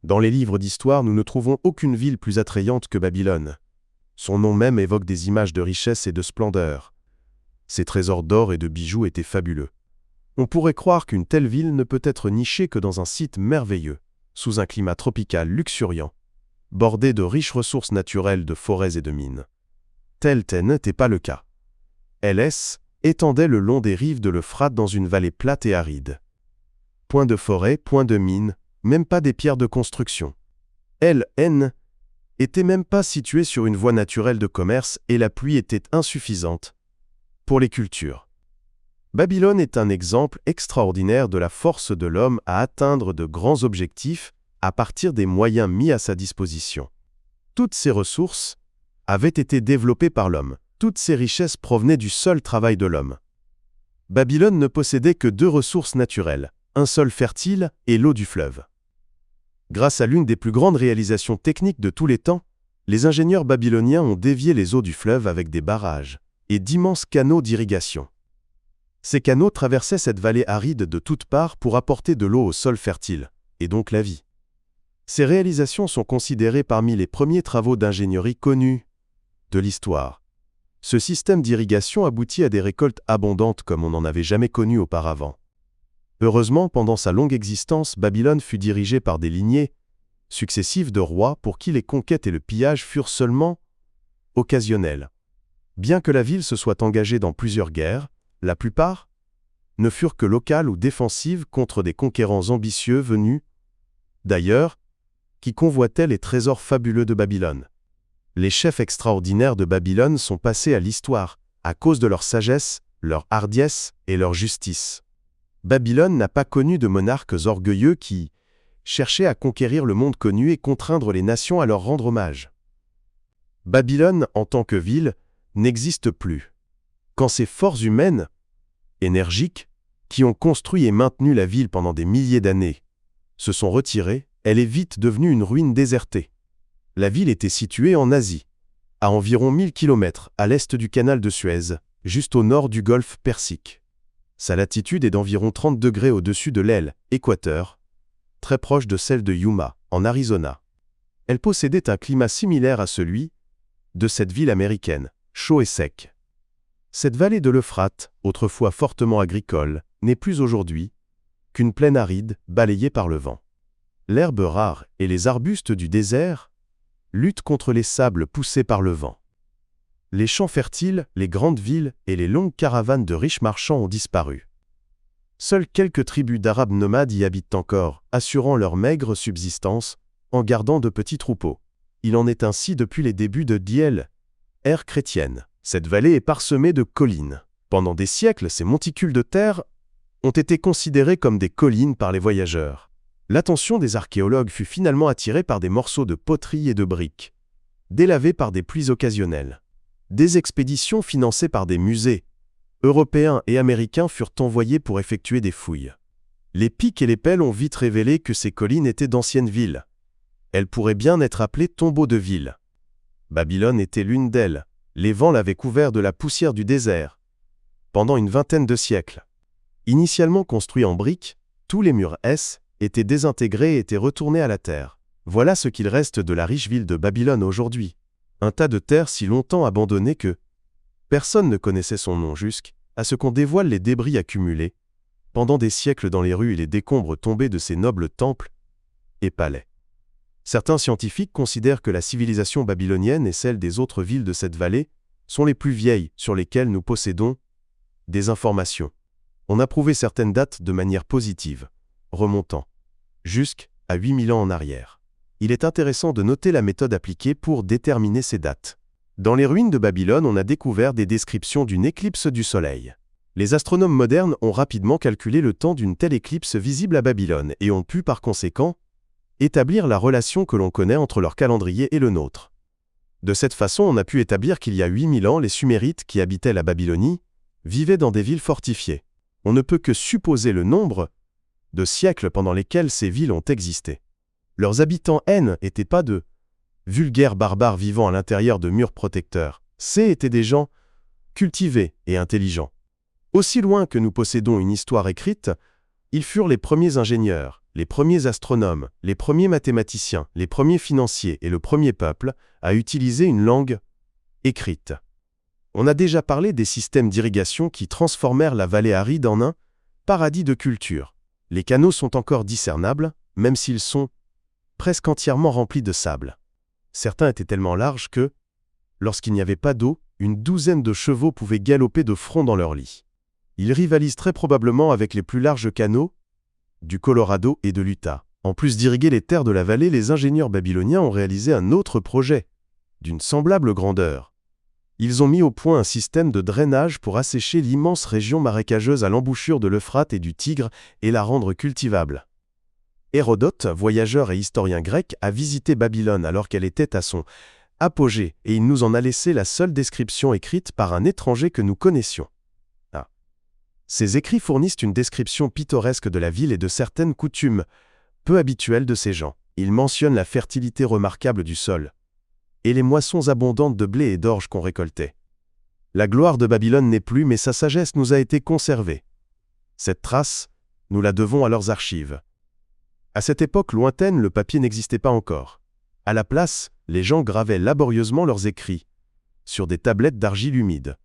Dans les livres d'histoire, nous ne trouvons aucune ville plus attrayante que Babylone. Son nom même évoque des images de richesse et de splendeur. Ses trésors d'or et de bijoux étaient fabuleux. On pourrait croire qu'une telle ville ne peut être nichée que dans un site merveilleux, sous un climat tropical luxuriant, bordé de riches ressources naturelles de forêts et de mines. Tel n'était pas le cas. Elle étendait le long des rives de l'Euphrate dans une vallée plate et aride. Point de forêt, point de mine, même pas des pierres de construction. Elle était même pas située sur une voie naturelle de commerce et la pluie était insuffisante pour les cultures. Babylone est un exemple extraordinaire de la force de l'homme à atteindre de grands objectifs à partir des moyens mis à sa disposition. Toutes ces ressources avaient été développées par l'homme. Toutes ces richesses provenaient du seul travail de l'homme. Babylone ne possédait que 2 ressources naturelles, un sol fertile et l'eau du fleuve. Grâce à l'une des plus grandes réalisations techniques de tous les temps, les ingénieurs babyloniens ont dévié les eaux du fleuve avec des barrages et d'immenses canaux d'irrigation. Ces canaux traversaient cette vallée aride de toutes parts pour apporter de l'eau au sol fertile, et donc la vie. Ces réalisations sont considérées parmi les premiers travaux d'ingénierie connus de l'histoire. Ce système d'irrigation aboutit à des récoltes abondantes comme on n'en avait jamais connu auparavant. Heureusement, pendant sa longue existence, Babylone fut dirigée par des lignées successives de rois pour qui les conquêtes et le pillage furent seulement occasionnels. Bien que la ville se soit engagée dans plusieurs guerres, la plupart ne furent que locales ou défensives contre des conquérants ambitieux venus d'ailleurs, qui convoitaient les trésors fabuleux de Babylone. Les chefs extraordinaires de Babylone sont passés à l'histoire à cause de leur sagesse, leur hardiesse et leur justice. Babylone n'a pas connu de monarques orgueilleux qui cherchaient à conquérir le monde connu et contraindre les nations à leur rendre hommage. Babylone, en tant que ville, n'existe plus. Quand ces forces humaines, énergiques, qui ont construit et maintenu la ville pendant des milliers d'années, se sont retirées, elle est vite devenue une ruine désertée. La ville était située en Asie, à environ 1000 km à l'est du canal de Suez, juste au nord du golfe Persique. Sa latitude est d'environ 30 degrés au-dessus de l'aile équateur, très proche de celle de Yuma, en Arizona. Elle possédait un climat similaire à celui de cette ville américaine, chaud et sec. Cette vallée de l'Euphrate, autrefois fortement agricole, n'est plus aujourd'hui qu'une plaine aride balayée par le vent. L'herbe rare et les arbustes du désert luttent contre les sables poussés par le vent. Les champs fertiles, les grandes villes et les longues caravanes de riches marchands ont disparu. Seules quelques tribus d'Arabes nomades y habitent encore, assurant leur maigre subsistance en gardant de petits troupeaux. Il en est ainsi depuis les débuts de l'ère chrétienne. Cette vallée est parsemée de collines. Pendant des siècles, ces monticules de terre ont été considérés comme des collines par les voyageurs. L'attention des archéologues fut finalement attirée par des morceaux de poterie et de briques, délavés par des pluies occasionnelles. Des expéditions financées par des musées européens et américains furent envoyées pour effectuer des fouilles. Les pics et les pelles ont vite révélé que ces collines étaient d'anciennes villes. Elles pourraient bien être appelées tombeaux de villes. Babylone était l'une d'elles. Les vents l'avaient couvert de la poussière du désert pendant une vingtaine de siècles. Initialement construits en briques, tous les murs étaient désintégrés et étaient retournés à la terre. Voilà ce qu'il reste de la riche ville de Babylone aujourd'hui. Un tas de terre si longtemps abandonné que personne ne connaissait son nom jusqu'à ce qu'on dévoile les débris accumulés pendant des siècles dans les rues et les décombres tombés de ces nobles temples et palais. Certains scientifiques considèrent que la civilisation babylonienne et celle des autres villes de cette vallée sont les plus vieilles sur lesquelles nous possédons des informations. On a prouvé certaines dates de manière positive, remontant jusqu'à 8000 ans en arrière. Il est intéressant de noter la méthode appliquée pour déterminer ces dates. Dans les ruines de Babylone, on a découvert des descriptions d'une éclipse du soleil. Les astronomes modernes ont rapidement calculé le temps d'une telle éclipse visible à Babylone et ont pu par conséquent établir la relation que l'on connaît entre leur calendrier et le nôtre. De cette façon, on a pu établir qu'il y a 8000 ans, les Sumérites qui habitaient la Babylonie vivaient dans des villes fortifiées. On ne peut que supposer le nombre de siècles pendant lesquels ces villes ont existé. Leurs habitants n'étaient pas de vulgaires barbares vivant à l'intérieur de murs protecteurs. Étaient des gens cultivés et intelligents. Aussi loin que nous possédons une histoire écrite, ils furent les premiers ingénieurs, les premiers astronomes, les premiers mathématiciens, les premiers financiers et le premier peuple à utiliser une langue écrite. On a déjà parlé des systèmes d'irrigation qui transformèrent la vallée aride en un paradis de culture. Les canaux sont encore discernables, même s'ils sont presque entièrement remplis de sable. Certains étaient tellement larges que, lorsqu'il n'y avait pas d'eau, une douzaine de chevaux pouvaient galoper de front dans leur lit. Ils rivalisent très probablement avec les plus larges canaux du Colorado et de l'Utah. En plus d'irriguer les terres de la vallée, les ingénieurs babyloniens ont réalisé un autre projet, d'une semblable grandeur. Ils ont mis au point un système de drainage pour assécher l'immense région marécageuse à l'embouchure de l'Euphrate et du Tigre et la rendre cultivable. Hérodote, voyageur et historien grec, a visité Babylone alors qu'elle était à son apogée et il nous en a laissé la seule description écrite par un étranger que nous connaissions. Ces écrits fournissent une description pittoresque de la ville et de certaines coutumes peu habituelles de ces gens. Ils mentionnent la fertilité remarquable du sol et les moissons abondantes de blé et d'orge qu'on récoltait. La gloire de Babylone n'est plus, mais sa sagesse nous a été conservée. Cette trace, nous la devons à leurs archives. À cette époque lointaine, le papier n'existait pas encore. À la place, les gens gravaient laborieusement leurs écrits sur des tablettes d'argile humide.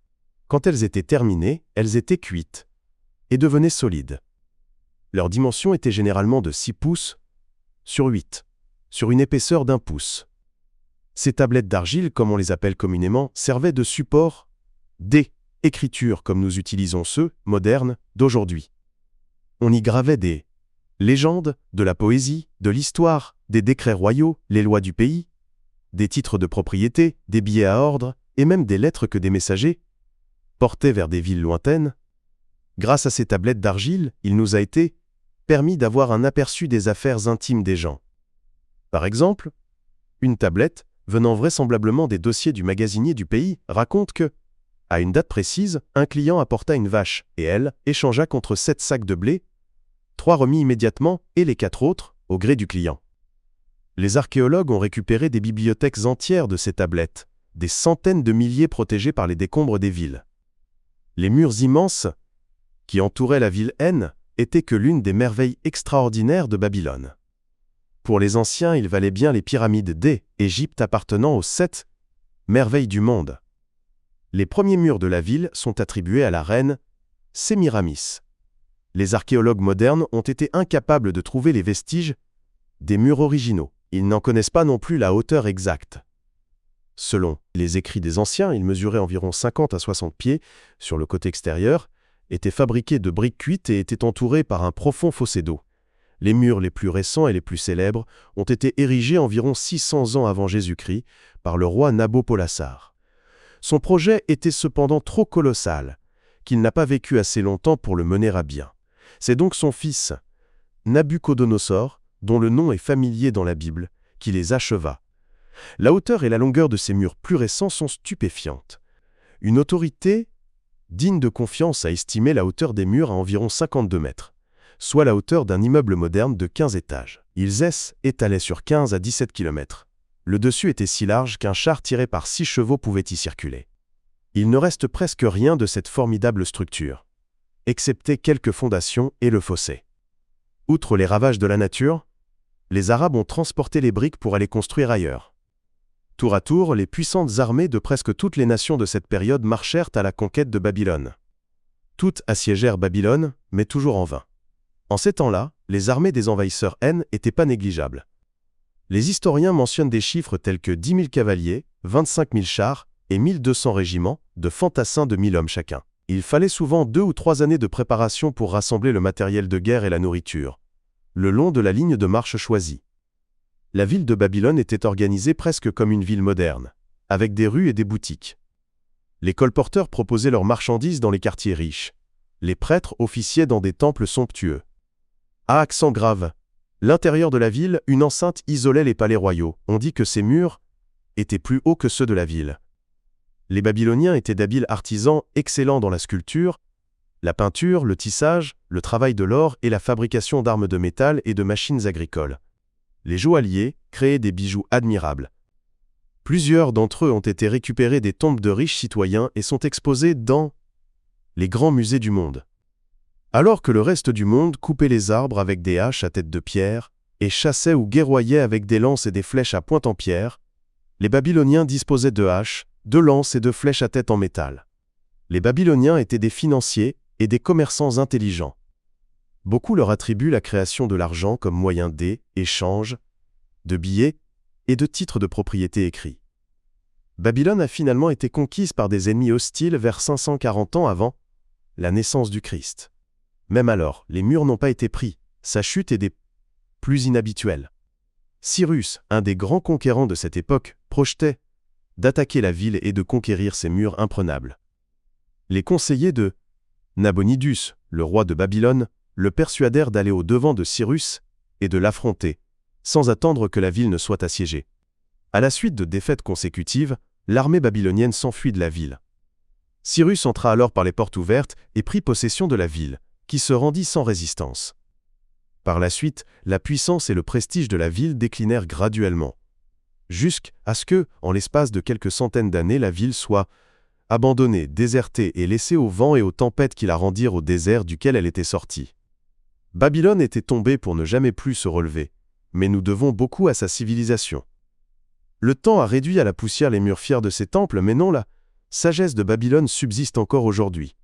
Quand elles étaient terminées, elles étaient cuites et devenaient solides. Leur dimension était généralement de 6 pouces sur 8, sur une épaisseur d'1 pouce. Ces tablettes d'argile, comme on les appelle communément, servaient de support d'écriture comme nous utilisons ceux, modernes, d'aujourd'hui. On y gravait des légendes, de la poésie, de l'histoire, des décrets royaux, les lois du pays, des titres de propriété, des billets à ordre, et même des lettres que des messagers portaient vers des villes lointaines. Grâce à ces tablettes d'argile, il nous a été permis d'avoir un aperçu des affaires intimes des gens. Par exemple, une tablette, venant vraisemblablement des dossiers du magasinier du pays, raconte que, à une date précise, un client apporta une vache, et elle échangea contre 7 sacs de blé, 3 remis immédiatement, et les 4 autres, au gré du client. Les archéologues ont récupéré des bibliothèques entières de ces tablettes, des centaines de milliers protégées par les décombres des villes. Les murs immenses qui entouraient la ville N étaient que l'une des merveilles extraordinaires de Babylone. Pour les anciens, il valait bien les pyramides d'Égypte appartenant aux 7 merveilles du monde. Les premiers murs de la ville sont attribués à la reine Sémiramis. Les archéologues modernes ont été incapables de trouver les vestiges des murs originaux. Ils n'en connaissent pas non plus la hauteur exacte. Selon les écrits des anciens, ils mesuraient environ 50 à 60 pieds sur le côté extérieur, étaient fabriqués de briques cuites et étaient entourés par un profond fossé d'eau. Les murs les plus récents et les plus célèbres ont été érigés environ 600 ans avant Jésus-Christ par le roi Nabopolassar. Son projet était cependant trop colossal qu'il n'a pas vécu assez longtemps pour le mener à bien. C'est donc son fils, Nabuchodonosor, dont le nom est familier dans la Bible, qui les acheva. La hauteur et la longueur de ces murs plus récents sont stupéfiantes. Une autorité digne de confiance a estimé la hauteur des murs à environ 52 mètres, soit la hauteur d'un immeuble moderne de 15 étages. Ils étalaient sur 15 à 17 km. Le dessus était si large qu'un char tiré par 6 chevaux pouvait y circuler. Il ne reste presque rien de cette formidable structure, excepté quelques fondations et le fossé. Outre les ravages de la nature, les Arabes ont transporté les briques pour aller construire ailleurs. Tour à tour, les puissantes armées de presque toutes les nations de cette période marchèrent à la conquête de Babylone. Toutes assiégèrent Babylone, mais toujours en vain. En ces temps-là, les armées des envahisseurs n'étaient pas négligeables. Les historiens mentionnent des chiffres tels que 10 000 cavaliers, 25 000 chars et 1200 régiments, de fantassins de 1000 hommes chacun. Il fallait souvent 2 ou 3 années de préparation pour rassembler le matériel de guerre et la nourriture, le long de la ligne de marche choisie. La ville de Babylone était organisée presque comme une ville moderne, avec des rues et des boutiques. Les colporteurs proposaient leurs marchandises dans les quartiers riches. Les prêtres officiaient dans des temples somptueux. À accent grave, l'intérieur de la ville, une enceinte isolait les palais royaux. On dit que ces murs étaient plus hauts que ceux de la ville. Les Babyloniens étaient d'habiles artisans excellents dans la sculpture, la peinture, le tissage, le travail de l'or et la fabrication d'armes de métal et de machines agricoles. Les joailliers créaient des bijoux admirables. Plusieurs d'entre eux ont été récupérés des tombes de riches citoyens et sont exposés dans les grands musées du monde. Alors que le reste du monde coupait les arbres avec des haches à tête de pierre, et chassait ou guerroyait avec des lances et des flèches à pointe en pierre, les Babyloniens disposaient de haches, de lances et de flèches à tête en métal. Les Babyloniens étaient des financiers et des commerçants intelligents. Beaucoup leur attribuent la création de l'argent comme moyen d'échange, de billets et de titres de propriété écrits. Babylone a finalement été conquise par des ennemis hostiles vers 540 ans avant la naissance du Christ. Même alors, les murs n'ont pas été pris, sa chute est des plus inhabituelle. Cyrus, un des grands conquérants de cette époque, projetait d'attaquer la ville et de conquérir ses murs imprenables. Les conseillers de Nabonidus, le roi de Babylone, le persuadèrent d'aller au-devant de Cyrus et de l'affronter, sans attendre que la ville ne soit assiégée. À la suite de défaites consécutives, l'armée babylonienne s'enfuit de la ville. Cyrus entra alors par les portes ouvertes et prit possession de la ville, qui se rendit sans résistance. Par la suite, la puissance et le prestige de la ville déclinèrent graduellement, jusqu'à ce que, en l'espace de quelques centaines d'années, la ville soit abandonnée, désertée et laissée au vent et aux tempêtes qui la rendirent au désert duquel elle était sortie. Babylone était tombée pour ne jamais plus se relever, mais nous devons beaucoup à sa civilisation. Le temps a réduit à la poussière les murs fiers de ses temples, mais non, la sagesse de Babylone subsiste encore aujourd'hui.